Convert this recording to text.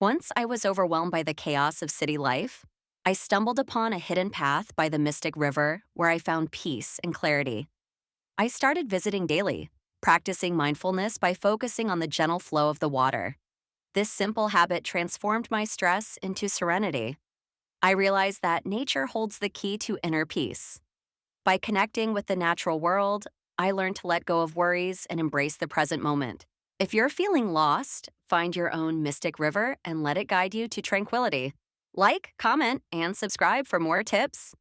Once I was overwhelmed by the chaos of city life, I stumbled upon a hidden path by the Mystic River where I found peace and clarity. I started visiting daily, practicing mindfulness by focusing on the gentle flow of the water. This simple habit transformed my stress into serenity. I realized that nature holds the key to inner peace. By connecting with the natural world, I learned to let go of worries and embrace the present moment. If you're feeling lost, find your own mystic river and let it guide you to tranquility. Like, comment, and subscribe for more tips.